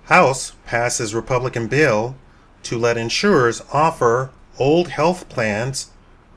House passes Republican bill to let insurers offer old health plans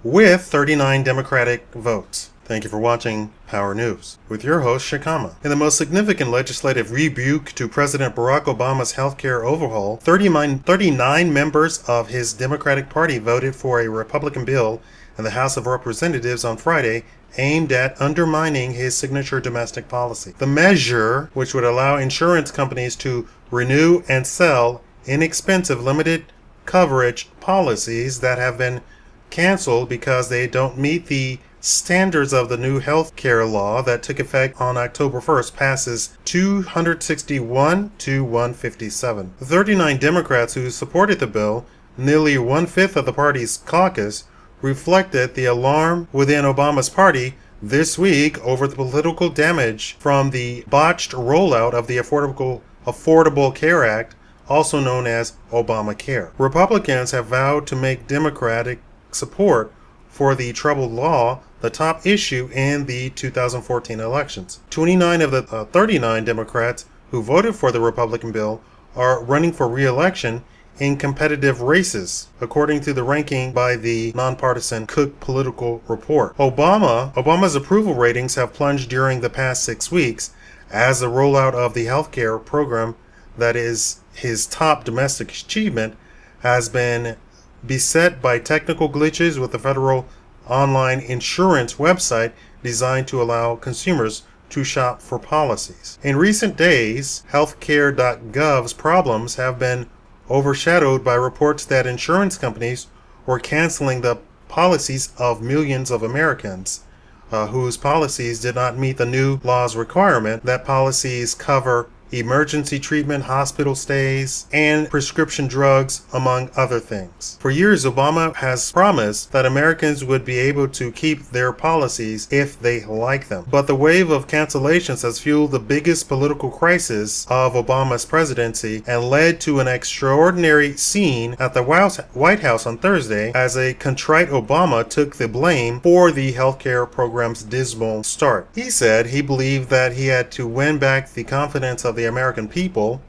with 39 Democratic votes. Thank you for watching Power News with your host, Shikama. In the most significant legislative rebuke to President Barack Obama's healthcare overhaul, 39 members of his Democratic Party voted for a Republican bill in the House of Representatives on Friday aimed at undermining his signature domestic policy. The measure, which would allow insurance companies to renew and sell inexpensive limited coverage policies that have been canceled because they don't meet the standards of the new health care law that took effect on October 1st, passes 261 to 157. The 39 Democrats who supported the bill, nearly one-fifth of the party's caucus, reflected the alarm within Obama's party this week over the political damage from the botched rollout of the Affordable Care Act, also known as Obamacare. Republicans have vowed to make Democratic support for the troubled law the top issue in the 2014 elections. 29 of the 39 Democrats who voted for the Republican bill are running for re-election in competitive races, according to the ranking by the nonpartisan Cook Political Report. Obama's approval ratings have plunged during the past 6 weeks as the rollout of the healthcare program, that is his top domestic achievement, has been beset by technical glitches with the federal online insurance website designed to allow consumers to shop for policies. In recent days, healthcare.gov's problems have been overshadowed by reports that insurance companies were canceling the policies of millions of Americans whose policies did not meet the new law's requirement that policies cover emergency treatment, hospital stays, and prescription drugs, among other things. For years, Obama has promised that Americans would be able to keep their policies if they like them. But the wave of cancellations has fueled the biggest political crisis of Obama's presidency and led to an extraordinary scene at the White House on Thursday as a contrite Obama took the blame for the healthcare program's dismal start. He said he believed that he had to win back the confidence of the American people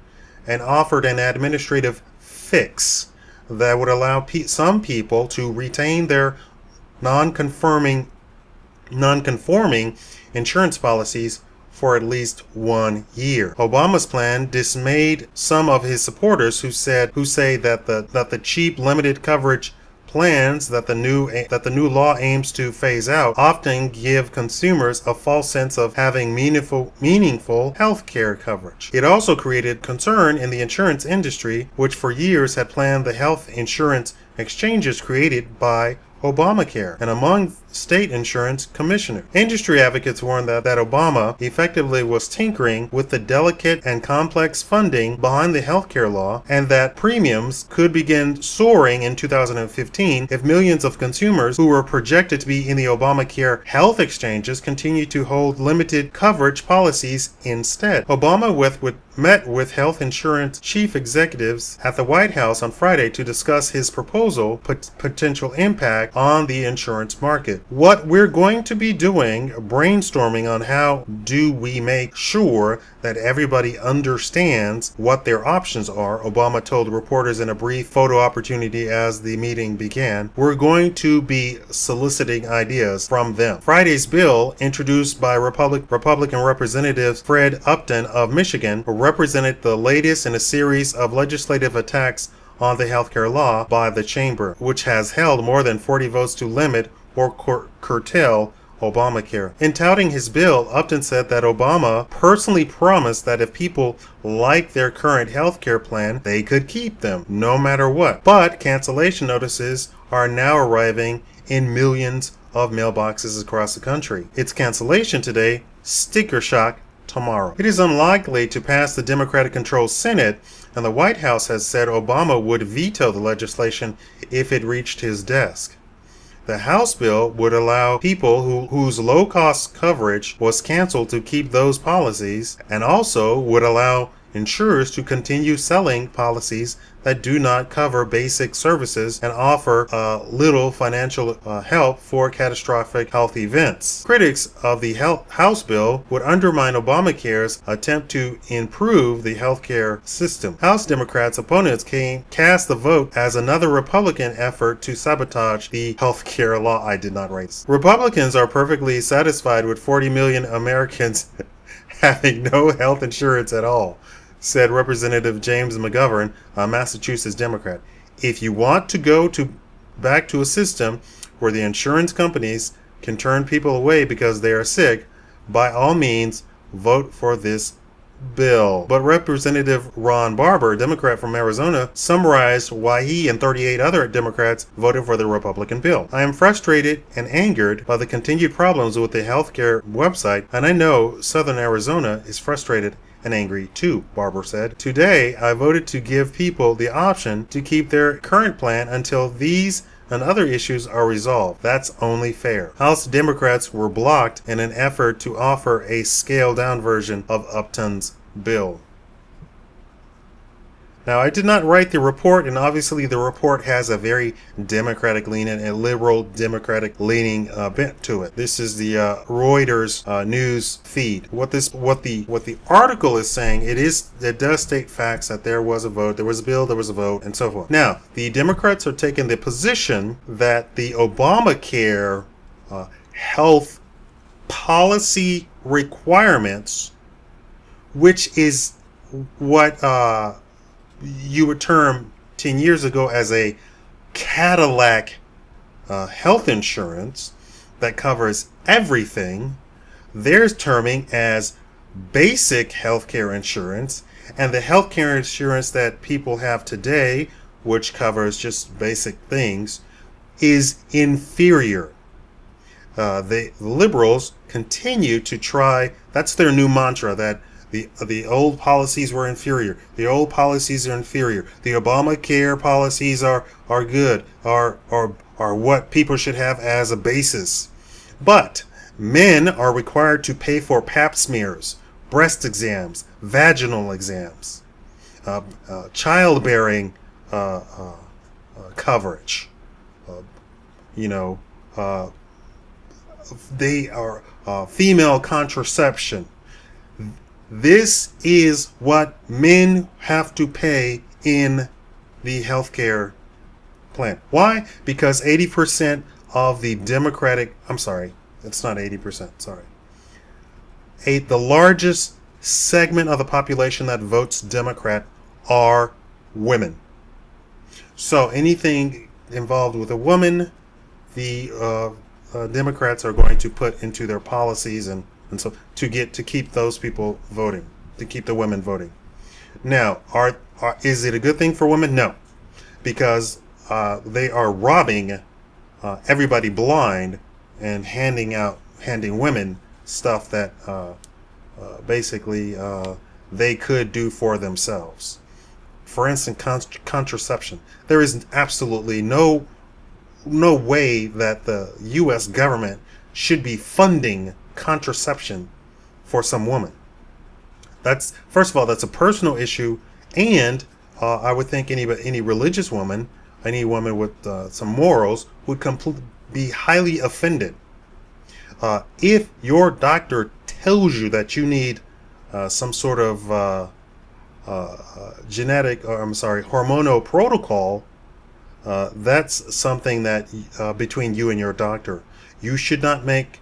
and offered an administrative fix that would allow some people to retain their non-conforming insurance policies for at least 1 year. Obama's plan dismayed some of his supporters who say that the cheap limited coverage plans that the new law aims to phase out often give consumers a false sense of having meaningful health care coverage. It also created concern in the insurance industry, which for years had planned the health insurance exchanges created by Obamacare and among state insurance commissioners. Industry advocates warned that Obama effectively was tinkering with the delicate and complex funding behind the healthcare law, and that premiums could begin soaring in 2015 if millions of consumers who were projected to be in the Obamacare health exchanges continue to hold limited coverage policies instead. Obama met with health insurance chief executives at the White House on Friday to discuss his proposal potential impact on the insurance market. What we're going to be doing, brainstorming on how do we make sure that everybody understands what their options are, Obama told reporters in a brief photo opportunity as the meeting began. We're going to be soliciting ideas from them. Friday's bill, introduced by Republican Representative Fred Upton of Michigan, represented the latest in a series of legislative attacks on the healthcare law by the chamber, which has held more than 40 votes to limit or curtail Obamacare. In touting his bill, Upton said that Obama personally promised that if people liked their current health care plan, they could keep them, no matter what. But cancellation notices are now arriving in millions of mailboxes across the country. It's cancellation today, sticker shock tomorrow. It is unlikely to pass the Democratic-controlled Senate, and the White House has said Obama would veto the legislation if it reached his desk. The House bill would allow people whose low-cost coverage was canceled to keep those policies, and also would allow insurers to continue selling policies that do not cover basic services and offer little financial help for catastrophic health events. Critics of the House bill would undermine Obamacare's attempt to improve the healthcare system. House Democrats' opponents cast the vote as another Republican effort to sabotage the healthcare law. I did not write this. Republicans are perfectly satisfied with 40 million Americans having no health insurance at all, said Representative James McGovern, a Massachusetts Democrat. If you want to go back to a system where the insurance companies can turn people away because they are sick, by all means, vote for this bill. But Representative Ron Barber, Democrat from Arizona, summarized why he and 38 other Democrats voted for the Republican bill. I am frustrated and angered by the continued problems with the healthcare website, and I know Southern Arizona is frustrated and angry too, Barber said. Today, I voted to give people the option to keep their current plan until these and other issues are resolved. That's only fair. House Democrats were blocked in an effort to offer a scaled-down version of Upton's bill. Now, I did not write the report, and obviously the report has a very Democratic leaning and liberal Democratic leaning bent to it. This is the Reuters news feed. What the article is saying, it does state facts that there was a vote, there was a bill, there was a vote, and so forth. Now, the Democrats are taking the position that the Obamacare health policy requirements, which is what you would term 10 years ago as a Cadillac health insurance that covers everything, they're terming as basic healthcare insurance, and the healthcare insurance that people have today, which covers just basic things, is inferior. The liberals continue to try, that's their new mantra, that the old policies were inferior. The old policies are inferior. The Obamacare policies are good, are what people should have as a basis. But men are required to pay for pap smears, breast exams, vaginal exams, childbearing coverage. They are female contraception. This is what men have to pay in the healthcare plan. Why? Because 80% of the Democratic, I'm sorry, it's not 80%, sorry. The largest segment of the population that votes Democrat are women. So anything involved with a woman, the Democrats are going to put into their policies and so to keep those people voting, to keep the women voting. Now, is it a good thing for women? No, because they are robbing everybody blind and handing women stuff that basically they could do for themselves. For instance, contraception. There is absolutely no way that the U.S. government should be funding contraception for some woman. That's, first of all, that's a personal issue, and I would think any religious woman, any woman with some morals would be highly offended. If your doctor tells you that you need some sort of hormonal protocol, that's something that between you and your doctor. You should not make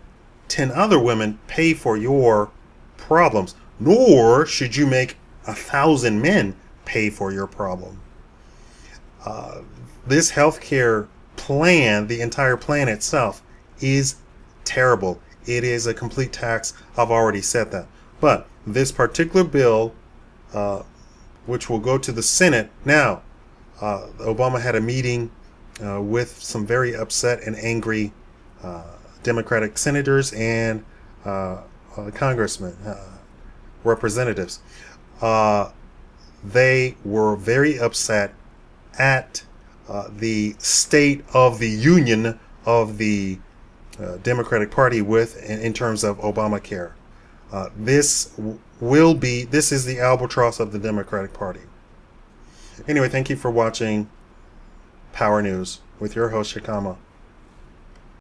10 other women pay for your problems, nor should you make 1,000 men pay for your problem. This healthcare plan, the entire plan itself, is terrible. It is a complete tax. I've already said that. But this particular bill, which will go to the Senate now, Obama had a meeting with some very upset and angry Democratic senators and congressmen, representatives. They were very upset at the state of the union of the Democratic Party in terms of Obamacare. This is the albatross of the Democratic Party. Anyway, thank you for watching Power News with your host, Shikama.